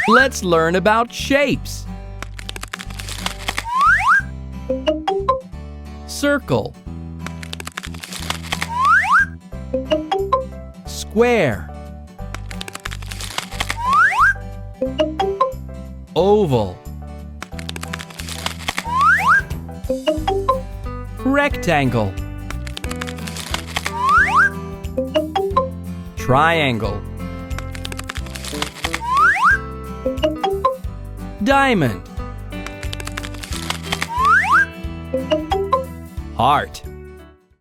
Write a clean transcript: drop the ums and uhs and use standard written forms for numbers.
Let's learn about shapes. Circle. Square. Oval. Rectangle. Triangle. Diamond. Heart.